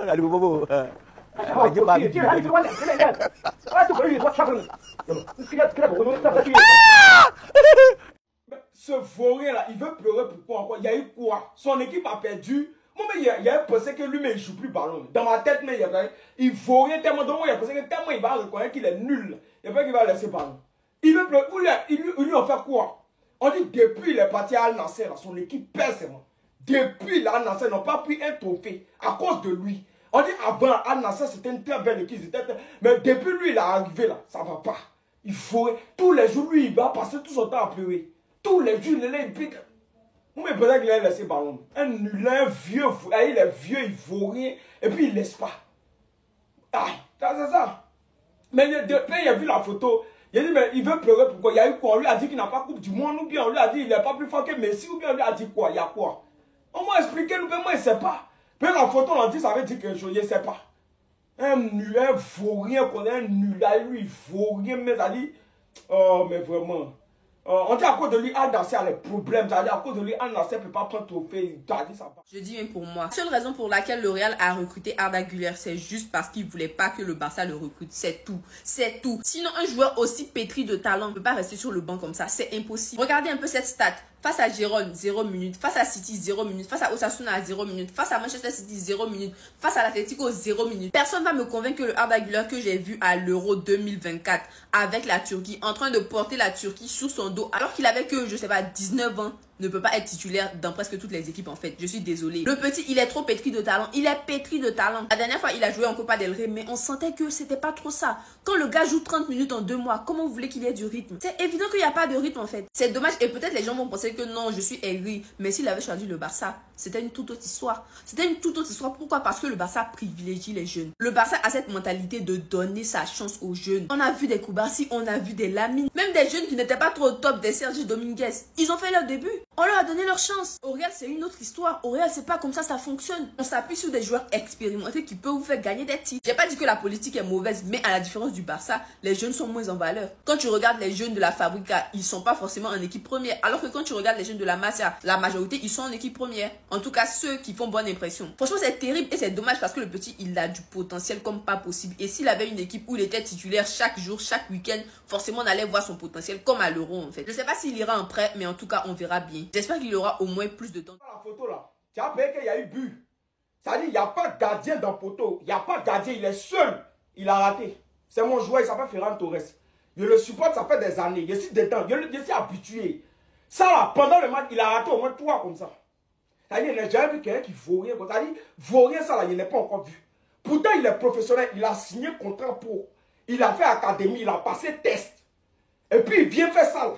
Allez, bobo. Ce vaurien là, il veut pleurer pourquoi encore? Il y a eu quoi? Son équipe a perdu. Moi, mais il a pensé que lui-même il joue plus ballon. Dans ma tête, mais il vaurien tellement de moi, il a pensé que tellement il va reconnaître qu'il est nul. Il a pas qu'il va laisser ballon. Il veut pleurer. Il lui en fait quoi? On dit depuis il est parti à Al Nassr, son équipe perd seulement. Depuis Al Nassr n'ont pas pris un trophée à cause de lui. On dit avant Al Nassr c'était une très belle équipe. Mais depuis lui il est arrivé là, ça va pas. Il faut tous les jours lui il va passer tout son temps à pleurer. Tous les jours il est là, il pique. Moi je pensais qu'il allait laisser ballon. Un nul, un vieux, il est vieux, il vaut rien. Et puis il laisse pas. Ah, c'est ça. Mais depuis il a vu la photo. Il a dit, mais il veut pleurer pourquoi? Il y a eu quoi? On lui a dit qu'il n'a pas Coupe du Monde, ou bien on lui a dit qu'il n'est pas plus fort que Messi, ou bien on lui a dit quoi? Il y a quoi? On m'a expliqué, nous, mais moi, il ne sait pas. Puis la photo, on a dit, ça veut dire quelque chose, il ne sait pas. Un nul, un vaurien, qu'on est un nul, là, lui, il vaut rien, mais ça dit, oh, mais vraiment. On dit à cause de lui, Al Nassr a les problèmes. Ça dit à cause de lui, Al Nassr ne peut pas prendre trophée. Ça dit ça va. Je dis même pour moi. La seule raison pour laquelle le Real a recruté Arda Güler, c'est juste parce qu'il ne voulait pas que le Barça le recrute. C'est tout. C'est tout. Sinon, un joueur aussi pétri de talent ne peut pas rester sur le banc comme ça. C'est impossible. Regardez un peu cette stat. Face à Gérone, 0 minutes. Face à City, 0 minutes. Face à Osasuna, 0 minutes. Face à Manchester City, 0 minutes. Face à l'Atlético, 0 minutes. Personne ne va me convaincre que le Arda Güler que j'ai vu à l'Euro 2024 avec la Turquie, en train de porter la Turquie sur son dos, alors qu'il avait que, je sais pas, 19 ans, ne peut pas être titulaire dans presque toutes les équipes en fait. Je suis désolée. Le petit, il est trop pétri de talent. Il est pétri de talent. La dernière fois, il a joué en Copa del Rey, mais on sentait que c'était pas trop ça. Quand le gars joue 30 minutes en 2 mois, comment vous voulez qu'il ait du rythme? C'est évident qu'il n'y a pas de rythme en fait. C'est dommage et peut-être les gens vont penser que non, je suis aigri. Mais s'il avait choisi le Barça, c'était une toute autre histoire. C'était une toute autre histoire. Pourquoi? Parce que le Barça privilégie les jeunes. Le Barça a cette mentalité de donner sa chance aux jeunes. On a vu des Koubarsi, on a vu des Lamine, même des jeunes qui n'étaient pas trop au top, des Sergi Dominguez. Ils ont fait leur début. On leur a donné leur chance. Au Real, c'est une autre histoire. Au Real, c'est pas comme ça fonctionne. On s'appuie sur des joueurs expérimentés qui peuvent vous faire gagner des titres. J'ai pas dit que la politique est mauvaise, mais à la différence du Barça, les jeunes sont moins en valeur. Quand tu regardes les jeunes de la Fabrica, ils sont pas forcément en équipe première. Alors que quand tu regardes les jeunes de la Masia, la majorité, ils sont en équipe première. En tout cas, ceux qui font bonne impression. Franchement, c'est terrible et c'est dommage parce que le petit, il a du potentiel comme pas possible. Et s'il avait une équipe où il était titulaire chaque jour, chaque week-end, forcément, on allait voir son potentiel comme à l'Euro en fait. Je sais pas s'il ira en prêt, mais en tout cas, on verra bien. J'espère qu'il aura au moins plus de temps. La photo là, tu as payé qu'il y a eu but. Ça dit, il n'y a pas de gardien dans le poteau. Il n'y a pas de gardien, il est seul. Il a raté. C'est mon joueur, il s'appelle Ferran Torres. Je le supporte, ça fait des années. Je suis dedans, je suis habitué. Ça là, pendant le match, il a raté au moins 3 comme ça. Ça dit, il n'a jamais vu quelqu'un qui vaut rien. Ça dit, vaut rien, ça là, il n'est pas encore vu. Pourtant, il est professionnel, il a signé contrat pour. Il a fait académie, il a passé test. Et puis, il vient faire ça là.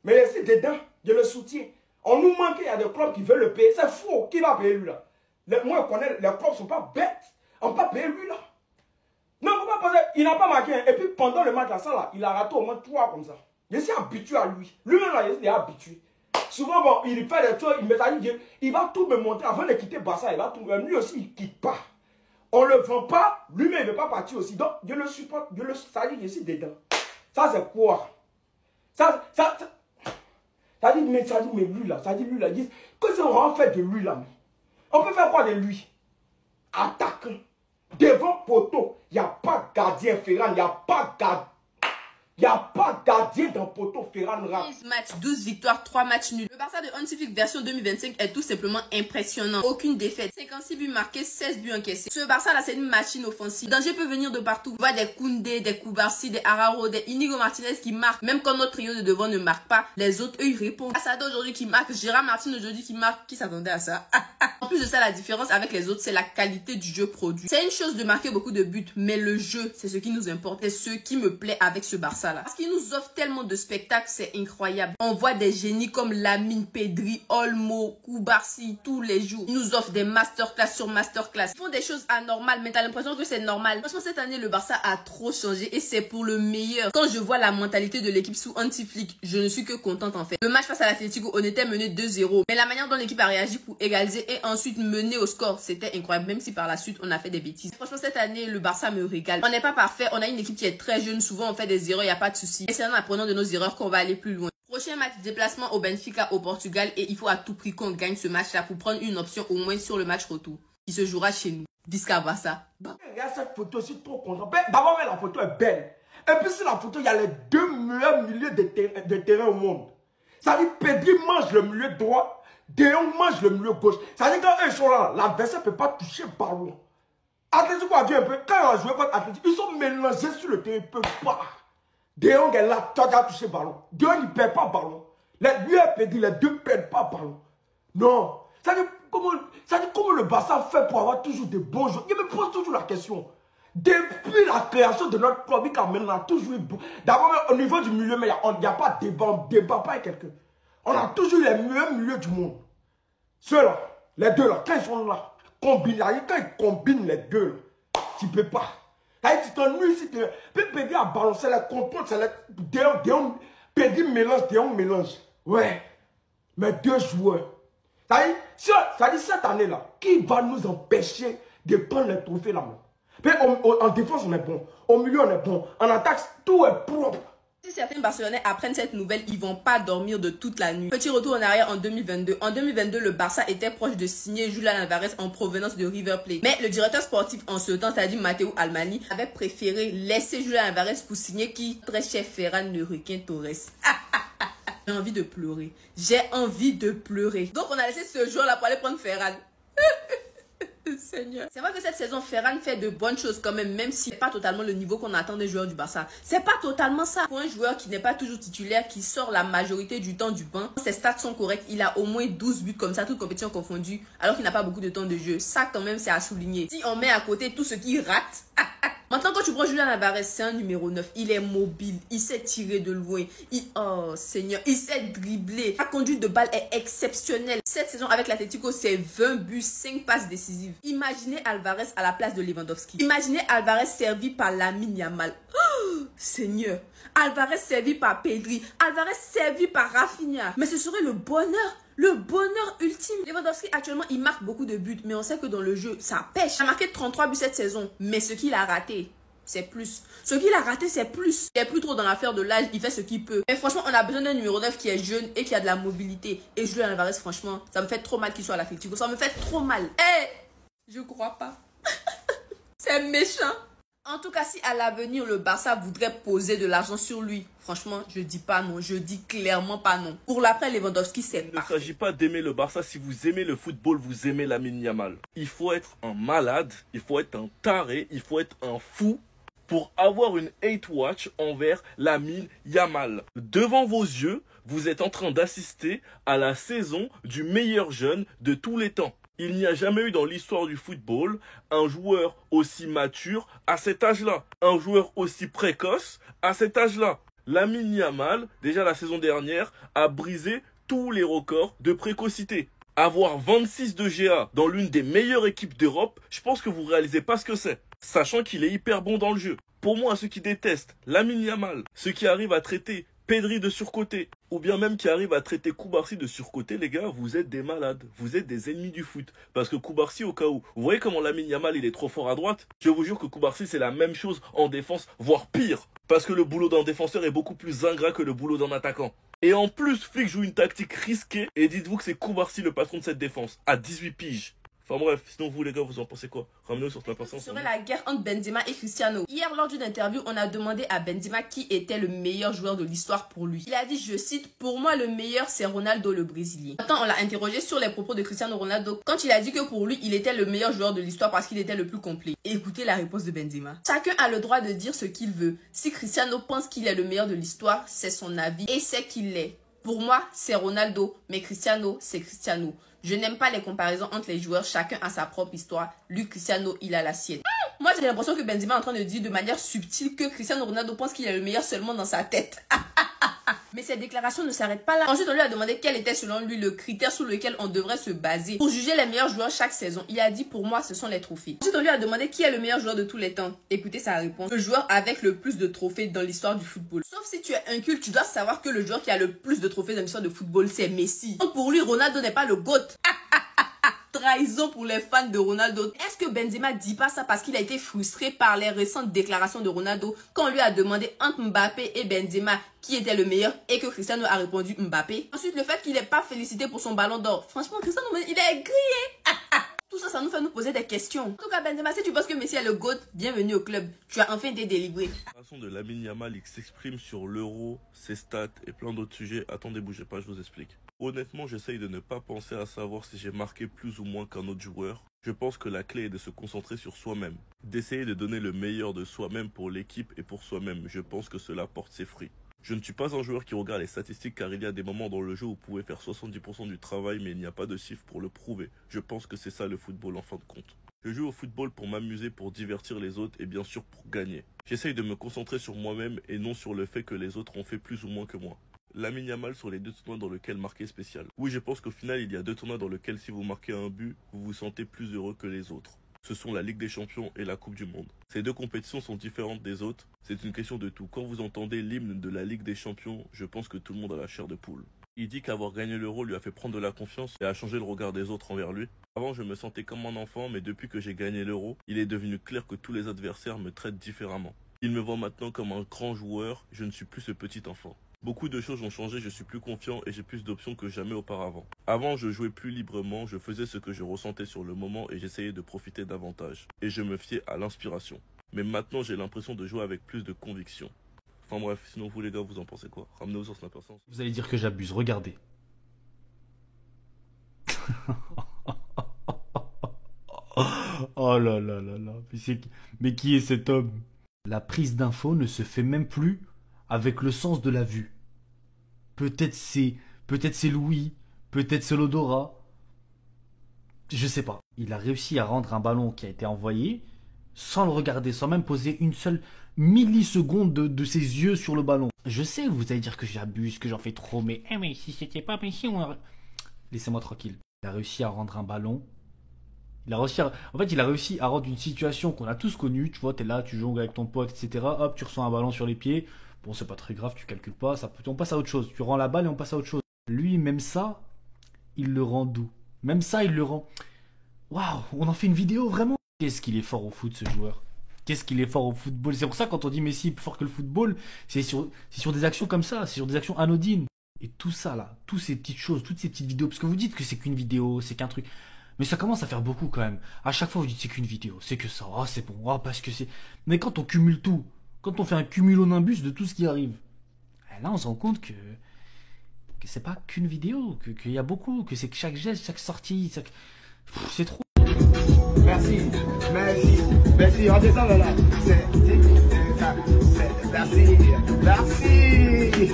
Mais je suis dedans, je le soutiens. On nous manque, il y a des clubs qui veulent le payer. C'est faux. Qui va payer lui là? Moi, je connais, les clubs ne sont pas bêtes. On ne peut pas payer lui là. Non, il ne faut pas penser. Il n'a pas marqué. Et puis pendant le match, là, ça, là, il a raté au moins 3 comme ça. Je suis habitué à lui. Lui-même, là, il est habitué. Souvent, bon, il fait des choses, il va tout me montrer. Avant de quitter Barça, il va tout. Lui aussi, il ne quitte pas. On ne le vend pas. Lui-même, il ne veut pas partir aussi. Donc, je le supporte. Ça dit, je suis dedans. Ça, c'est quoi? Ça dit, mais lui là, ça dit lui là, qu'est-ce qu'on va en faire de lui là? On peut faire quoi de lui? Attaquant. Devant poteau, il n'y a pas de gardien Ferran, il n'y a pas de gardien. Il n'y a pas de gardien dans poteau Ferran. 15 matchs, 12 victoires, 3 matchs nuls. Le Barça de Hansi Flick version 2025 est tout simplement impressionnant. Aucune défaite. 56 buts marqués, 16 buts encaissés. Ce Barça là, c'est une machine offensive. Le danger peut venir de partout. On voit des Koundé, des Koubarsi, des Araujo, des Inigo Martinez qui marquent. Même quand notre trio de devant ne marque pas, les autres, eux, ils répondent. Asado aujourd'hui qui marque, Gérard Martin aujourd'hui qui marque. Qui s'attendait à ça? En plus de ça, la différence avec les autres, c'est la qualité du jeu produit. C'est une chose de marquer beaucoup de buts, mais le jeu, c'est ce qui nous importe. C'est ce qui me plaît avec ce Barça là. Parce qu'il nous offre tellement de spectacles, c'est incroyable. On voit des génies comme Lamine, Pedri, Olmo, Koubarsi tous les jours. Ils nous offrent des masterclass sur masterclass. Ils font des choses anormales, mais t'as l'impression que c'est normal. Franchement, cette année, le Barça a trop changé et c'est pour le meilleur. Quand je vois la mentalité de l'équipe sous Hansi Flick, je ne suis que contente en fait. Le match face à l'Atlético, on était mené 2-0. Mais la manière dont l'équipe a réagi pour égaliser et ensuite mener au score, c'était incroyable. Même si par la suite, on a fait des bêtises. Franchement, cette année, le Barça me régale. On n'est pas parfait. On a une équipe qui est très jeune. Souvent, on fait des erreurs, il n'y a pas de souci. Et c'est en apprenant de nos erreurs qu'on va aller plus loin. Prochain match, déplacement au Benfica au Portugal et il faut à tout prix qu'on gagne ce match-là pour prendre une option au moins sur le match retour qui se jouera chez nous. Visca-Barça. Regarde cette photo, je suis trop content. D'abord, la photo est belle. Et puis sur la photo, il y a les deux meilleurs milieux de terrain au monde. Ça veut dire Pedri mange le milieu droit, De Jong mange le milieu gauche. Ça veut dire quand ils sont là, l'adversaire ne peut pas toucher le ballon. Atlético a dit un peu, quand on a joué contre Atlético, ils sont mélangés sur le terrain, ils ne peuvent pas. De Jong est là, tu as touché le ballon. De Jong, il ne perd pas le ballon. Lui et Pedri, les deux ne perdent pas le ballon. Non. Ça veut dire comment le Barça fait pour avoir toujours des bons joueurs. Je me pose toujours la question. Depuis la création de notre club, on a toujours eu... D'abord, au niveau du milieu, mais il n'y a pas de débat. On ne débat pas avec quelqu'un. On a toujours eu les meilleurs milieux du monde. Ceux-là, les deux là, quand ils sont là, quand ils combinent les deux, là, tu ne peux pas. Tu t'ennuies si tu... Puis Pedri a balancé les contrôles, c'est les... Pedri mélange. Ouais. Mais deux joueurs. Ça dit cette année-là, qui va nous empêcher de prendre les trophées là-bas? En défense, on est bon. Au milieu, on est bon. En attaque, tout est propre. Si certains Barcelonais apprennent cette nouvelle, ils vont pas dormir de toute la nuit. Petit retour en arrière en 2022. En 2022, le Barça était proche de signer Julián Álvarez en provenance de River Plate. Mais le directeur sportif en ce temps, c'est-à-dire Matteo Almani, avait préféré laisser Julián Álvarez pour signer qui? Très cher Ferran Torres. J'ai envie de pleurer. J'ai envie de pleurer. Donc on a laissé ce joueur-là pour aller prendre Ferran. Seigneur. C'est vrai que cette saison, Ferran fait de bonnes choses quand même si c'est pas totalement le niveau qu'on attend des joueurs du Barça. C'est pas totalement ça. Pour un joueur qui n'est pas toujours titulaire, qui sort la majorité du temps du banc, ses stats sont corrects. Il a au moins 12 buts comme ça, toutes compétitions confondues, alors qu'il n'a pas beaucoup de temps de jeu. Ça quand même, c'est à souligner. Si on met à côté tout ce qui rate... Maintenant, quand tu prends Julián Álvarez, c'est un numéro 9. Il est mobile. Il sait tirer de loin. Oh, Seigneur. Il sait dribbler. La conduite de balle est exceptionnelle. Cette saison avec l'Atlético, c'est 20 buts, 5 passes décisives. Imaginez Álvarez à la place de Lewandowski. Imaginez Álvarez servi par Lamine Yamal. Oh, Seigneur. Álvarez servi par Pedri. Álvarez servi par Rafinha. Mais ce serait le bonheur. Le bonheur ultime. Lewandowski, actuellement, il marque beaucoup de buts. Mais on sait que dans le jeu, ça pêche. Il a marqué 33 buts cette saison. Mais ce qu'il a raté, c'est plus. Ce qu'il a raté, c'est plus. Il n'est plus trop dans l'affaire de l'âge. Il fait ce qu'il peut. Mais franchement, on a besoin d'un numéro 9 qui est jeune et qui a de la mobilité. Et Julián Álvarez, franchement, ça me fait trop mal qu'il soit à l'Atlético. Ça me fait trop mal. Je crois pas. C'est méchant. En tout cas, si à l'avenir, le Barça voudrait poser de l'argent sur lui, franchement, je dis pas non. Je dis clairement pas non. Pour l'après Lewandowski, c'est parfait. Il ne s'agit pas d'aimer le Barça. Si vous aimez le football, vous aimez Lamine Yamal. Il faut être un malade, il faut être un taré, il faut être un fou pour avoir une hate watch envers Lamine Yamal. Devant vos yeux, vous êtes en train d'assister à la saison du meilleur jeune de tous les temps. Il n'y a jamais eu dans l'histoire du football un joueur aussi mature à cet âge-là. Un joueur aussi précoce à cet âge-là. Lamine Yamal, déjà la saison dernière, a brisé tous les records de précocité. Avoir 26 de GA dans l'une des meilleures équipes d'Europe, je pense que vous ne réalisez pas ce que c'est. Sachant qu'il est hyper bon dans le jeu. Pour moi, ceux qui détestent Lamine Yamal, ceux qui arrivent à traiter Pedri de surcoté, ou bien même qui arrive à traiter Koubarsi de surcoté, les gars, vous êtes des malades, vous êtes des ennemis du foot. Parce que Koubarsi, au cas où, vous voyez comment Lamine Yamal, il est trop fort à droite? Je vous jure que Koubarsi, c'est la même chose en défense, voire pire. Parce que le boulot d'un défenseur est beaucoup plus ingrat que le boulot d'un attaquant. Et en plus, Flick joue une tactique risquée, et dites-vous que c'est Koubarsi le patron de cette défense, à 18 piges. Enfin bref, sinon vous les gars, vous en pensez quoi? Ramenez-nous sur Snap Ensemble. Ce serait la guerre entre Benzema et Cristiano. Hier, lors d'une interview, on a demandé à Benzema qui était le meilleur joueur de l'histoire pour lui. Il a dit, je cite, pour moi le meilleur c'est Ronaldo le Brésilien. Maintenant, on l'a interrogé sur les propos de Cristiano Ronaldo quand il a dit que pour lui, il était le meilleur joueur de l'histoire parce qu'il était le plus complet. Et écoutez la réponse de Benzema. Chacun a le droit de dire ce qu'il veut. Si Cristiano pense qu'il est le meilleur de l'histoire, c'est son avis et c'est qu'il l'est. Pour moi, c'est Ronaldo, mais Cristiano, c'est Cristiano. Je n'aime pas les comparaisons entre les joueurs, chacun a sa propre histoire. Lui, Cristiano, il a la sienne. Moi, j'ai l'impression que Benzema est en train de dire de manière subtile que Cristiano Ronaldo pense qu'il est le meilleur seulement dans sa tête. Mais ces déclarations ne s'arrêtent pas là. Ensuite, on lui a demandé quel était selon lui le critère sur lequel on devrait se baser pour juger les meilleurs joueurs chaque saison. Il a dit, pour moi, ce sont les trophées. Ensuite, on lui a demandé qui est le meilleur joueur de tous les temps. Écoutez sa réponse. Le joueur avec le plus de trophées dans l'histoire du football. Sauf si tu es inculte, tu dois savoir que le joueur qui a le plus de trophées dans l'histoire de football, c'est Messi. Donc pour lui, Ronaldo n'est pas le GOAT. Trahison pour les fans de Ronaldo. Est-ce que Benzema dit pas ça parce qu'il a été frustré par les récentes déclarations de Ronaldo quand on lui a demandé entre Mbappé et Benzema qui était le meilleur et que Cristiano a répondu Mbappé? Ensuite, le fait qu'il n'ait pas félicité pour son ballon d'or. Franchement, Cristiano, il est grillé. Tout ça, ça nous fait nous poser des questions. En tout cas, Benzema, si tu penses que Messi est le GOAT, bienvenue au club. Tu as enfin été délivré. La façon de Lamine Yamal, il s'exprime sur l'euro, ses stats et plein d'autres sujets. Attendez, bougez pas, je vous explique. Honnêtement, j'essaye de ne pas penser à savoir si j'ai marqué plus ou moins qu'un autre joueur. Je pense que la clé est de se concentrer sur soi-même, d'essayer de donner le meilleur de soi-même pour l'équipe et pour soi-même. Je pense que cela porte ses fruits. Je ne suis pas un joueur qui regarde les statistiques car il y a des moments dans le jeu où vous pouvez faire 70% du travail mais il n'y a pas de chiffres pour le prouver. Je pense que c'est ça le football en fin de compte. Je joue au football pour m'amuser, pour divertir les autres et bien sûr pour gagner. J'essaye de me concentrer sur moi-même et non sur le fait que les autres ont fait plus ou moins que moi. Lamine Yamal sur les 2 tournois dans lesquels marquer spécial. Oui, je pense qu'au final il y a 2 tournois dans lesquels si vous marquez un but, vous vous sentez plus heureux que les autres. Ce sont la Ligue des Champions et la Coupe du Monde. Ces 2 compétitions sont différentes des autres, c'est une question de tout. Quand vous entendez l'hymne de la Ligue des Champions, je pense que tout le monde a la chair de poule. Il dit qu'avoir gagné l'Euro lui a fait prendre de la confiance et a changé le regard des autres envers lui. Avant, je me sentais comme un enfant, mais depuis que j'ai gagné l'Euro, il est devenu clair que tous les adversaires me traitent différemment. Il me voit maintenant comme un grand joueur, je ne suis plus ce petit enfant. Beaucoup de choses ont changé, je suis plus confiant et j'ai plus d'options que jamais auparavant. Avant, je jouais plus librement, je faisais ce que je ressentais sur le moment et j'essayais de profiter davantage. Et je me fiais à l'inspiration. Mais maintenant, j'ai l'impression de jouer avec plus de conviction. Enfin bref, sinon vous les gars, vous en pensez quoi? Ramenez-vous sur Snapper Sense. Vous allez dire que j'abuse, regardez. Oh là là là là. Mais qui est cet homme? La prise d'info ne se fait même plus avec le sens de la vue. Peut-être c'est Louis, peut-être c'est l'odorat. Je sais pas. Il a réussi à rendre un ballon qui a été envoyé sans le regarder, sans même poser une seule milliseconde de ses yeux sur le ballon. Je sais, vous allez dire que j'abuse, que j'en fais trop, mais si c'était pas Messi, on aurait... Laissez-moi tranquille. Il a réussi à rendre un ballon. Il a réussi à rendre une situation qu'on a tous connue. Tu vois, t'es là, tu jongles avec ton pote, etc. Hop, tu reçois un ballon sur les pieds. Bon, c'est pas très grave, tu calcules pas. On passe à autre chose. Tu rends la balle et on passe à autre chose. Lui, même ça, il le rend doux. Même ça, il le rend... Waouh, on en fait une vidéo, vraiment. Qu'est-ce qu'il est fort au foot, ce joueur. Qu'est-ce qu'il est fort au football. C'est pour ça, quand on dit Messi est plus fort que le football, c'est sur des actions comme ça, c'est sur des actions anodines. Et tout ça, là, toutes ces petites choses, toutes ces petites vidéos, parce que vous dites que c'est qu'une vidéo, c'est qu'un truc... Mais ça commence à faire beaucoup quand même. À chaque fois, vous dites c'est qu'une vidéo, c'est que ça, oh c'est bon, oh parce que c'est... Mais quand on cumule tout, quand on fait un cumulonimbus de tout ce qui arrive, là on se rend compte que c'est pas qu'une vidéo, qu'il y a beaucoup, que c'est que chaque geste, chaque sortie, c'est trop. Merci, redescends là. Merci.